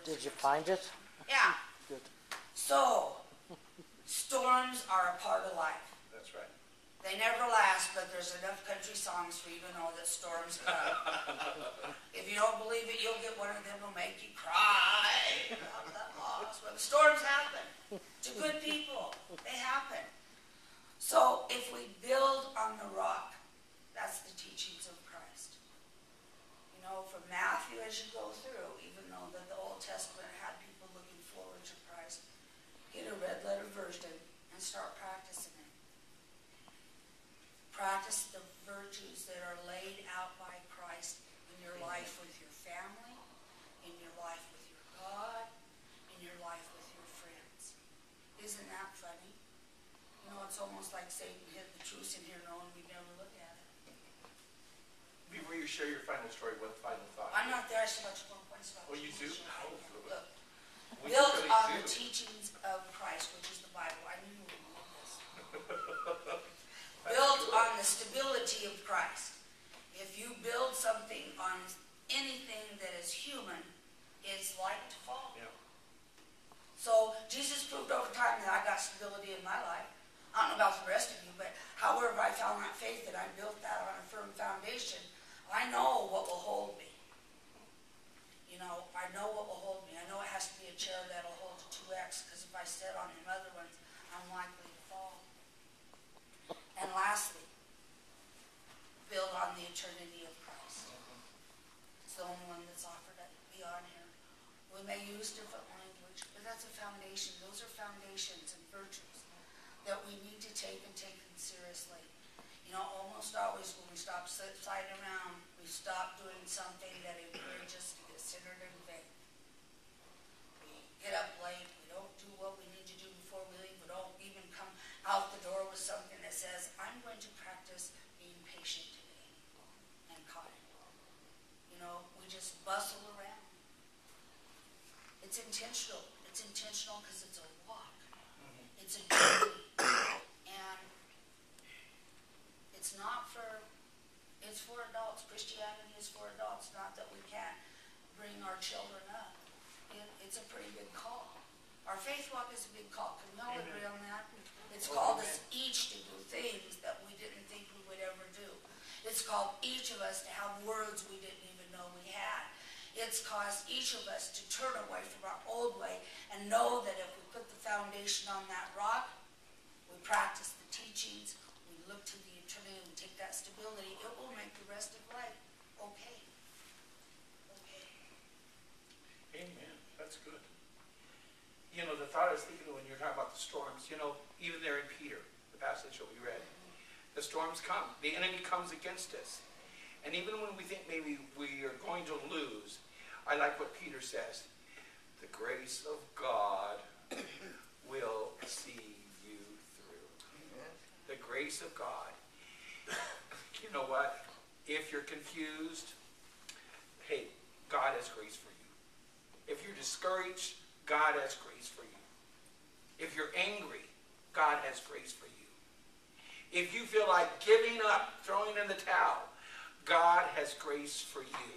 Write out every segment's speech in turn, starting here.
Did you find it? Yeah. Good. So, storms are a part of life. That's right. They never last, but there's enough country songs for you to know that storms come. If you don't believe it, you'll get one of them that'll make you cry about that loss. But storms happen to good people. They happen. So if we build on the rock, that's the teachings of Christ. You know, from Matthew as you go through, even though that the Old Testament had people looking forward to Christ, get a red letter version and start practicing it. Practice the virtues that are laid out by Christ in your life with your family, in your life with your God, in your life with your friends. Isn't that funny? You know, it's almost like Satan hid the truth in here knowing we'd never look at it. Before you share your final story, one final thought. I'm not there, I still have 1 point about. Oh, you do? Look, We built really on do. the teachings of Christ, which is the Bible. I knew you would know this. Built on the stability of Christ. If you build something on anything that is human, it's like to fall. Yeah. So Jesus proved over time that I got stability in my life. I don't know about the rest of you, but however I found that faith that I built that on a firm foundation, I know what will hold me. You know, I know what will hold me. I know it has to be a chair that'll hold a 2X, because if I sit on them other ones, I'm likely to fall. And lastly, build on the eternity of Christ. It's the only one that's offered beyond here. We may use different language, but that's a foundation. Those are foundations and virtues that we need to take and take them seriously. You know, almost always when we stop sitting around, we stop doing something that encourages us to get centered in faith. We get up late, we don't do what we need to do before we leave, we don't even come out the door with something that says, I'm going to practice being patient today and kind. You know, we just bustle around. It's intentional. It's intentional because it's a walk. It's a journey. And it's not for, it's for adults. Christianity is for adults, not that we can't bring our children up. It's a pretty big call. Our faith walk is a big call. Can we all agree on that? It's called us each to do things that we didn't think we would ever do. It's called each of us to have words we didn't even know we had. It's caused each of us to turn away from our old way and know that if we put the foundation on that rock, we practice the teachings, we look to the eternity, we take that stability, it will make the rest of life okay. Okay. Amen. That's good. You know, the thought I was thinking of when you're talking about the storms, you know, even there in Peter, the passage that we read, the storms come. The enemy comes against us. And even when we think maybe we are going to lose, I like what Peter says. The grace of God will see you through. The grace of God. You know what? If you're confused, hey, God has grace for you. If you're discouraged, God has grace for you. If you're angry, God has grace for you. If you feel like giving up, throwing in the towel, God has grace for you.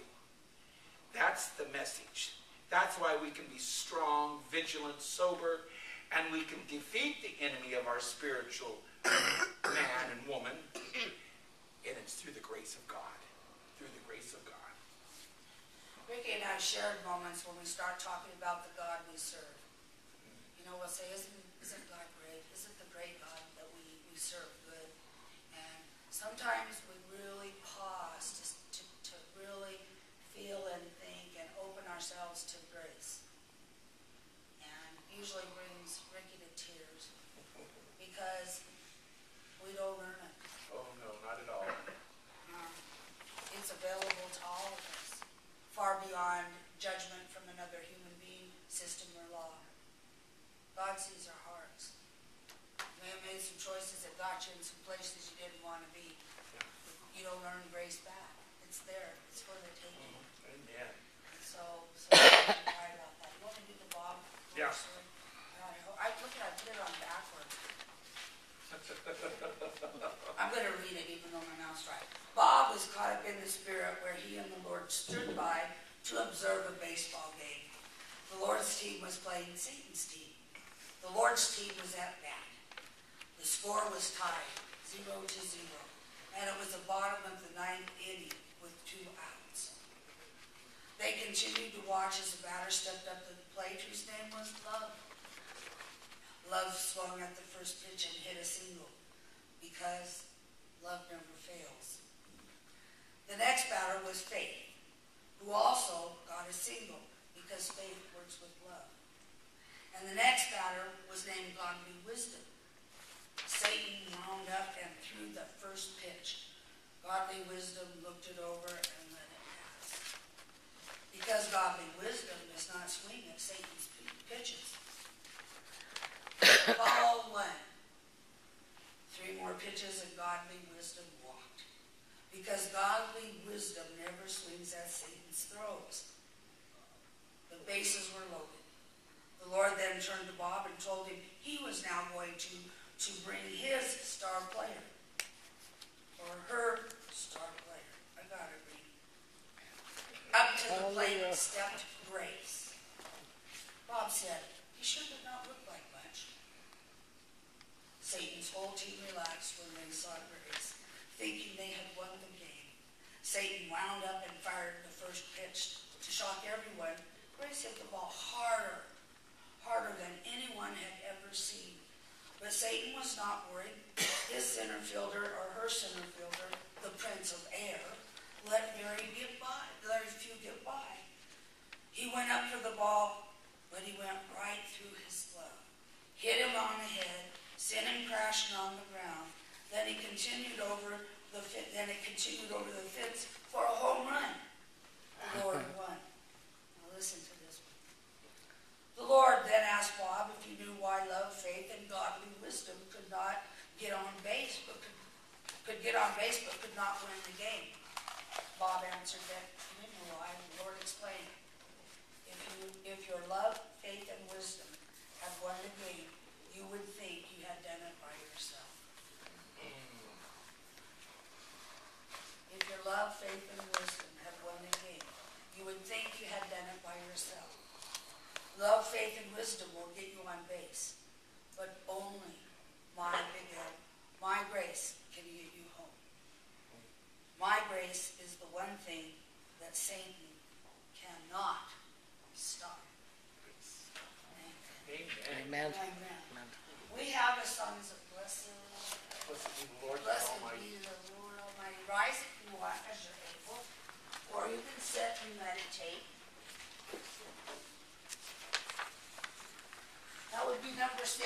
That's the message. That's why we can be strong, vigilant, sober, and we can defeat the enemy of our spiritual man and woman. And it's through the grace of God. Through the grace of God. Ricky and I shared moments when we start talking about the God we serve. You know, we'll say, isn't God great? Isn't the great God that we serve good? And sometimes we really pause to really feel and think and open ourselves to grace. And usually brings Ricky to tears because we don't earn it. Oh, no, not at all. It's available to all of us, far beyond judgment from another human being, system, or law. God sees our hearts. You may have made some choices that got you in some places you didn't want to be. You don't earn grace back. It's there. It's for the taking. Amen. So I'm tired about that. You want to do the Bob? Yeah. I look at it, I put it on backwards. I'm going to read it even though my mouth's dry. Bob was caught up in the spirit where he and the Lord stood by, to observe a baseball game. The Lord's team was playing Satan's team. The Lord's team was at bat. The score was tied, 0-0, and it was the bottom of the 9th inning with 2 outs. They continued to watch as the batter stepped up to the plate, whose name was Love. Love swung at the first pitch and hit a single, because love never fails. The next batter was Faith, who also got a single, because faith works with love. And the next batter was named Godly Wisdom. Satan wound up and threw the first pitch. Godly Wisdom looked it over and let it pass. Because Godly Wisdom does not swing at Satan's pitches. Ball 1. 3 more pitches and Godly Wisdom walked. Because Godly Wisdom never swings at Satan's throws. The bases were loaded. The Lord then turned to Bob and told him he was now going to bring his star player. Or her star player. I got it, Reed. Up to the plate stepped Grace. Bob said, he sure did not look like much. Satan's whole team relaxed when they saw Grace, thinking they had won the game. Satan wound up and fired the first pitch to shock everyone. Grace hit the ball harder than anyone had ever seen. But Satan was not worried. His center fielder, or her center fielder, the Prince of Air, let very few get by. He went up for the ball, but he went right through his glove, hit him on the head, sent him crashing on the ground. Then it continued over the fence for a home run. The Lord won. Now listen to this one. The Lord then asked Bob if he knew why love, faith, and godly wisdom could not get on base, but could not win the game. Bob answered that he knew why. The Lord explained, if your love, faith, and wisdom had won the game, you would think you had done it by yourself. If your love, faith, and wisdom had won the game, you would think you had done it by yourself. Love, faith, and wisdom will get you on base, but only my grace can get you home. My grace is the one thing that Satan cannot stop. Amen. Amen. Amen. We have a song of blessed. Blessed be the Lord God Blessed Almighty. be the Lord Almighty. Rise if you want, as you're able, or you can sit and meditate. That would be number 6.